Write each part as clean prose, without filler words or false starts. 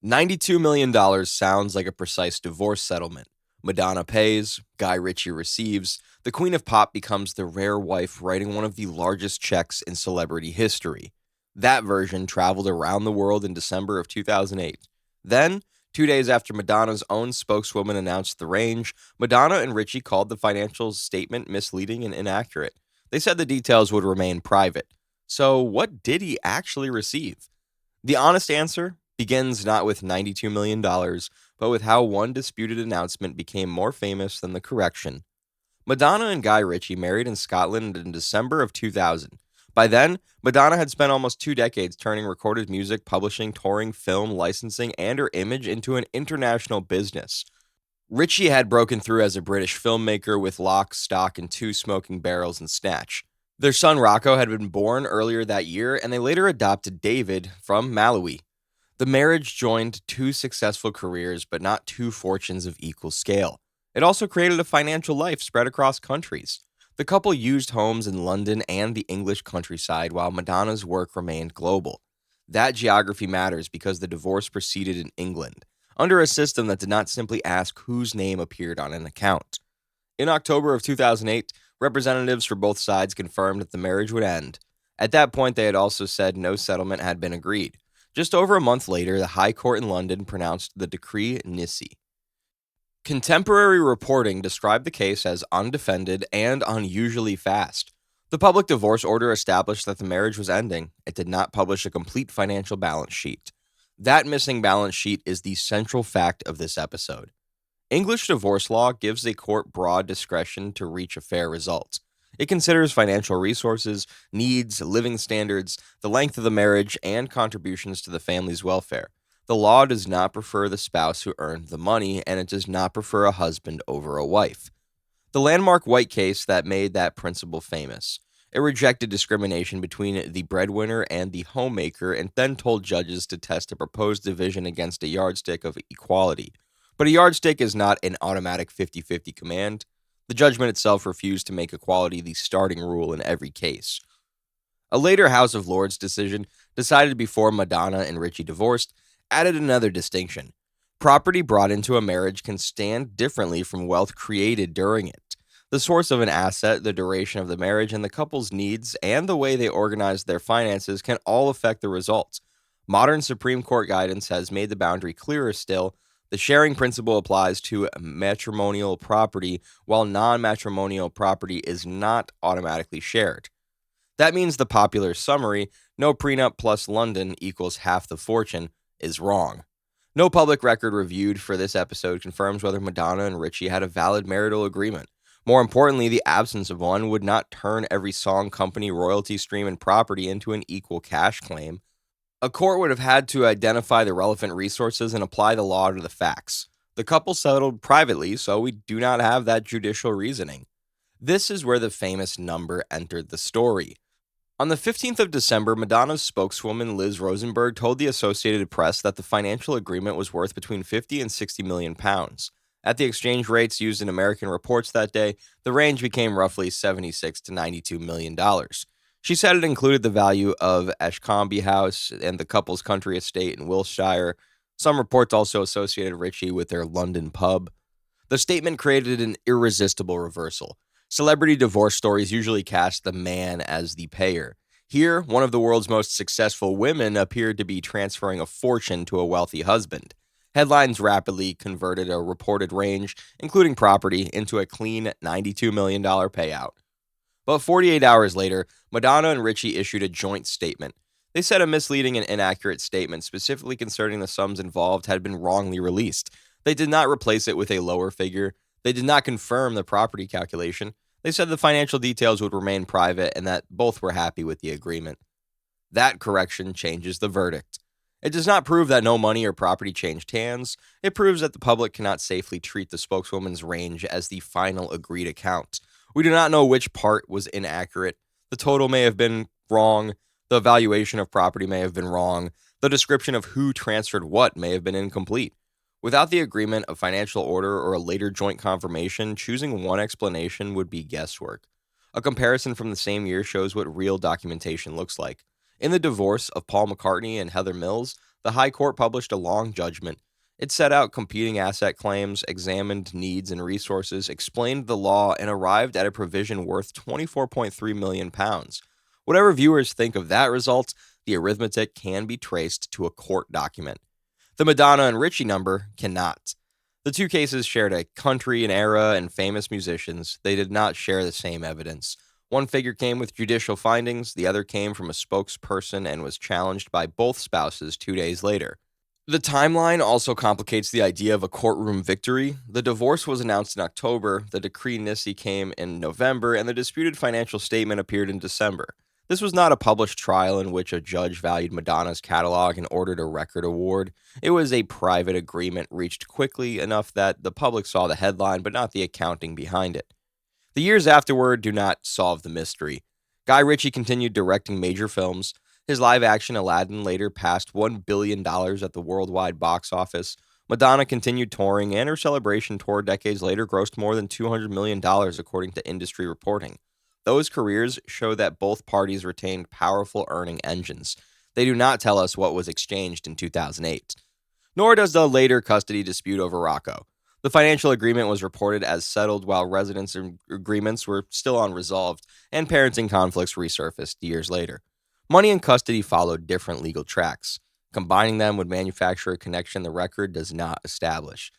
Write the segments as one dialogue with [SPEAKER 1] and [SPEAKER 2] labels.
[SPEAKER 1] $92 million sounds like a precise divorce settlement. Madonna pays, Guy Ritchie receives, the Queen of Pop becomes the rare wife writing one of the largest checks in celebrity history. That version traveled around the world in December of 2008. Then, 2 days after Madonna's own spokeswoman announced the range, Madonna and Ritchie called the financial statement misleading and inaccurate. They said the details would remain private. So, what did he actually receive? The honest answer begins not with $92 million, but with how one disputed announcement became more famous than the correction. Madonna and Guy Ritchie married in Scotland in December of 2000. By then, Madonna had spent almost 2 decades turning recorded music, publishing, touring, film, licensing, and her image into an international business. Ritchie had broken through as a British filmmaker with Lock, Stock, and Two Smoking Barrels and Snatch. Their son Rocco had been born earlier that year, and they later adopted David from Malawi. The marriage joined two successful careers, but not two fortunes of equal scale. It also created a financial life spread across countries. The couple used homes in London and the English countryside, while Madonna's work remained global. That geography matters because the divorce proceeded in England, under a system that did not simply ask whose name appeared on an account. In October of 2008, representatives for both sides confirmed that the marriage would end. At that point, they had also said no settlement had been agreed. Just over a month later, the High Court in London pronounced the decree nisi. Contemporary reporting described the case as undefended and unusually fast. The public divorce order established that the marriage was ending. It did not publish a complete financial balance sheet. That missing balance sheet is the central fact of this episode. English divorce law gives a court broad discretion to reach a fair result. It considers financial resources, needs, living standards, the length of the marriage, and contributions to the family's welfare. The law does not prefer the spouse who earned the money, and it does not prefer a husband over a wife. The landmark White case that made that principle famous. It rejected discrimination between the breadwinner and the homemaker and then told judges to test a proposed division against a yardstick of equality. But a yardstick is not an automatic 50-50 command. The judgment itself refused to make equality the starting rule in every case. A later House of Lords decision, decided before Madonna and Ritchie divorced, added another distinction. Property brought into a marriage can stand differently from wealth created during it. The source of an asset, the duration of the marriage, and the couple's needs and the way they organize their finances can all affect the results. Modern Supreme Court guidance has made the boundary clearer still. The sharing principle applies to matrimonial property, while non-matrimonial property is not automatically shared. That means the popular summary, no prenup plus London equals half the fortune, is wrong. No public record reviewed for this episode confirms whether Madonna and Ritchie had a valid marital agreement. More importantly, the absence of one would not turn every song, company, royalty stream, and property into an equal cash claim. A court would have had to identify the relevant resources and apply the law to the facts. The couple settled privately, so we do not have that judicial reasoning. This is where the famous number entered the story. On the 15th of December, Madonna's spokeswoman Liz Rosenberg told the Associated Press that the financial agreement was worth between 50 and 60 million pounds. At the exchange rates used in American reports that day, the range became roughly $76 to $92 million. She said it included the value of Ashcombe House and the couple's country estate in Wiltshire. Some reports also associated Ritchie with their London pub. The statement created an irresistible reversal. Celebrity divorce stories usually cast the man as the payer. Here, one of the world's most successful women appeared to be transferring a fortune to a wealthy husband. Headlines rapidly converted a reported range, including property, into a clean $92 million payout. But 48 hours later, Madonna and Ritchie issued a joint statement. They said a misleading and inaccurate statement specifically concerning the sums involved had been wrongly released. They did not replace it with a lower figure. They did not confirm the property calculation. They said the financial details would remain private and that both were happy with the agreement. That correction changes the verdict. It does not prove that no money or property changed hands. It proves that the public cannot safely treat the spokeswoman's range as the final agreed account. We do not know which part was inaccurate. The total may have been wrong. The evaluation of property may have been wrong. The description of who transferred what may have been incomplete. Without the agreement, a financial order, or a later joint confirmation, choosing one explanation would be guesswork. A comparison from the same year shows what real documentation looks like. In the divorce of Paul McCartney and Heather Mills, The High Court published a long judgment. It set out competing asset claims, examined needs and resources, explained the law, and arrived at a provision worth £24.3 million. Whatever viewers think of that result, the arithmetic can be traced to a court document. The Madonna and Ritchie number cannot. The two cases shared a country, an era, and famous musicians. They did not share the same evidence. One figure came with judicial findings, the other came from a spokesperson and was challenged by both spouses 2 days later. The timeline also complicates the idea of a courtroom victory. The divorce was announced in October, the decree nisi came in November, and the disputed financial statement appeared in December. This was not a published trial in which a judge valued Madonna's catalog and ordered a record award. It was a private agreement reached quickly enough that the public saw the headline but not the accounting behind it. The years afterward do not solve the mystery. Guy Ritchie continued directing major films. His live-action Aladdin later passed $1 billion at the worldwide box office. Madonna continued touring, and her celebration tour decades later grossed more than $200 million, according to industry reporting. Those careers show that both parties retained powerful earning engines. They do not tell us what was exchanged in 2008. Nor does the later custody dispute over Rocco. The financial agreement was reported as settled while residence agreements were still unresolved, and parenting conflicts resurfaced years later. Money and custody followed different legal tracks. Combining them would manufacture a connection the record does not establish.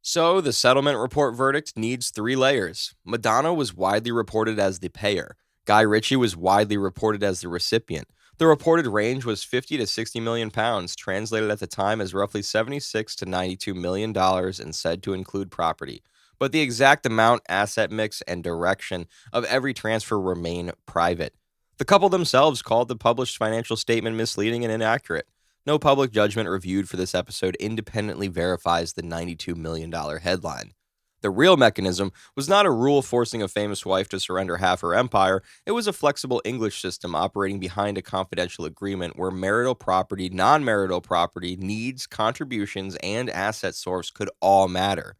[SPEAKER 1] So, the settlement report verdict needs 3 layers. Madonna was widely reported as the payer. Guy Ritchie was widely reported as the recipient. The reported range was 50 to 60 million pounds, translated at the time as roughly 76 to 92 million dollars and said to include property. But the exact amount, asset mix, and direction of every transfer remain private. The couple themselves called the published financial statement misleading and inaccurate. No public judgment reviewed for this episode independently verifies the $92 million headline. The real mechanism was not a rule forcing a famous wife to surrender half her empire. It was a flexible English system operating behind a confidential agreement where marital property, non-marital property, needs, contributions, and asset source could all matter.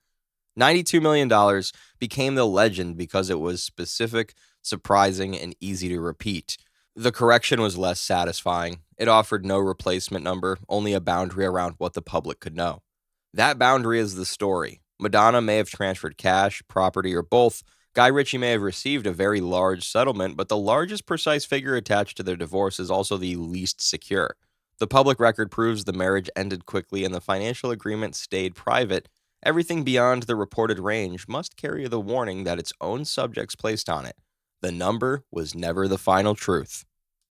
[SPEAKER 1] $92 million became the legend because it was specific, surprising, and easy to repeat. The correction was less satisfying. It offered no replacement number, only a boundary around what the public could know. That boundary is the story. Madonna may have transferred cash, property, or both. Guy Ritchie may have received a very large settlement, but the largest precise figure attached to their divorce is also the least secure. The public record proves the marriage ended quickly and the financial agreement stayed private. Everything beyond the reported range must carry the warning that its own subjects placed on it. The number was never the final truth.